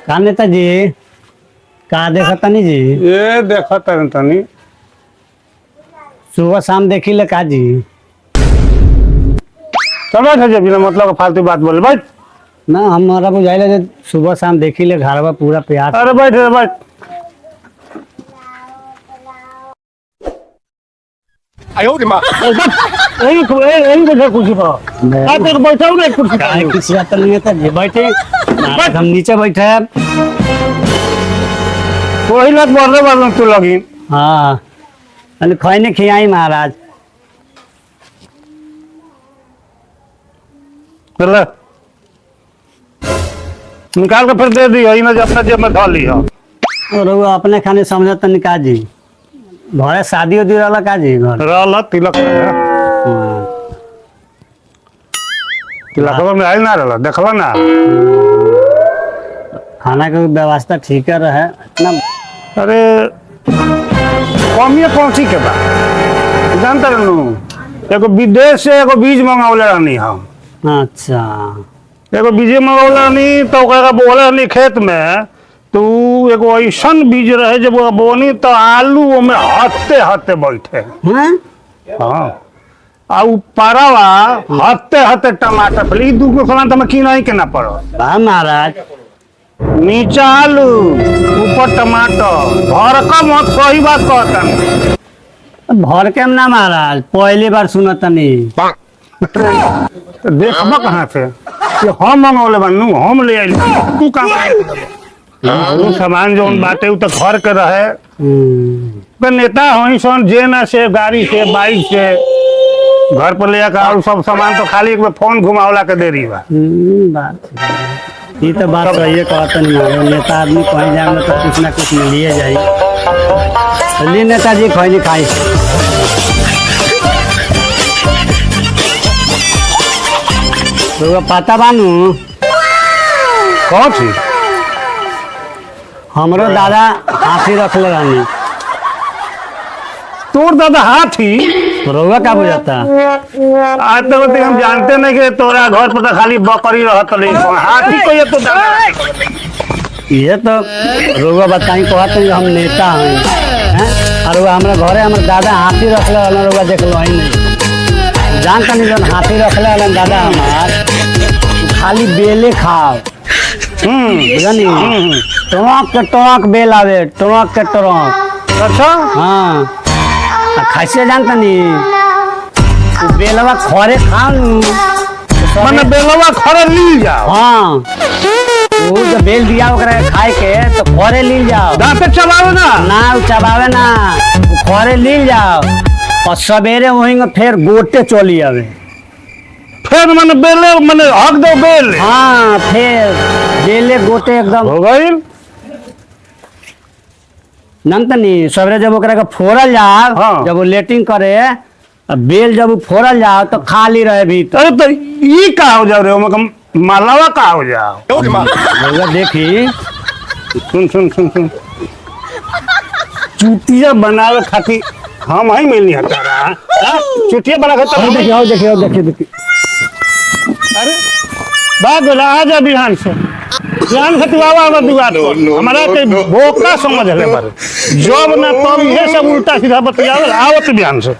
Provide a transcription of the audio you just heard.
का नेताजी का देखा तनी जी? ये देखा तनी सुबह शाम देखी ले का जी? चल बैठ जा, बिना मतलब फालतू बात बोल बैठ। ना हमारा बुझाइला जे सुबह शाम देखी ले घरवा पूरा प्यार। अरे बैठ रे बैठ। यही बैठे कुर्सी पर। आप एक बैठाओ ना एक कुर्सी काहे पर। किसी बात नहीं है जी बैठे हम नीचे बैठे हैं। वही बात बोल रहे बात तू लगी। हाँ अरे खैने खियाई महाराज। चल निकाल के फिर दे दियो, इन्हें अपना जेब में धो लियो। और वो अपने खाने समझ तनी का जी? घरे शादी उदी रहला का जी? घर रहल तिलक रहे। तिलकवा में आई ना रहल, देखला ना। खाना के व्यवस्था ठीक है रहे इतना। अरे कमिए पहुंची के बा जानता रहनू, एगो विदेश से एगो बीज मंगावले रहनी हम। अच्छा एगो बीज मंगावले रहनी तो ओकरा बोले रहनी खेत में तू एगो ऐसन बीज रहे जब वो बोनी तो आलू में हत्ते हत्ते बैठे। हैं? हाँ आ उ पारावा हत्ते हत्ते टमाटर फली दूगो सामान तो मैं की नहीं के ना पड़ो। वाह महाराज। नीचा आलू ऊपर टमाटर भर का मत सही बात कहता। भर के ना महाराज पहली बार सुनत तनी। देखबा कहाँ से कि हम मंगौले बनू हम ले आइल तू काम सामान जो बाटे उ तो घर के रहे। तो नेता होई सन जे ना से गाड़ी से बाइक से घर पर ले आकर और सब सामान तो खाली एक फोन घुमावला के दे रही बा। बात ये तो बात सही है कहते नहीं। नेता आदमी कहीं जाए तो कुछ ना कुछ मिलिए जाए। चलिए नेताजी खैनी खाई। तो पता बानू कौन सी हमरो दादा हाथी रखले रहनी। तोर दादा हाथी? रोगा का बुझाता? आज तक तो हम जानते नहीं कि तोरा घर पर तो खाली बकरी रहत रही, हाथी को ये तो दादा। ये तो रोगा बताई कहते हैं हम नेता हैं। और वो हमारे घरे हमारे दादा हाथी रखले रहलन। रोगा देख लो ही नहीं जानता नहीं जन हाथी रखले रहलन दादा हमार। खाली बेले खाओ बुझनी। टोंक के टोंक बेल आवे, टोंक के टोंक। अच्छा हाँ खाइसे जानता नहीं बेलवा खरे खाओ मैंने बेलवा खरे ली जाओ। हाँ वो जब बेल दिया ओकरा खाए के तो खरे ली जाओ। दांत चबावे ना ना चबावे ना खरे ली जाओ। और सवेरे वहीं फिर गोटे चली आवे। फिर मैंने बेले मैंने हक दो बेल। हाँ फिर बेले गोटे एकदम हो गई। नंतनी सवेरे जब ओकरा के फोड़ल जाओ। हाँ। जब वो लेटिंग करे बेल जब फोड़ल जाओ तो खाली रहे भी। अरे तो ये का हो जाओ रे मालावा का हो जाओ। देखी सुन सुन सुन सुन चुटिया बनावे खातिर हम ही मिलनी है तारा। चुटिया बना के तब देखिए देखिए देखिए देखिए। अरे बात बोला आ जा बिहान से बिहान से तू आवा दुआ हमारा के बोका समझ ले पर जब ना तब ये सब उल्टा सीधा बतियावे आवत बिहान से।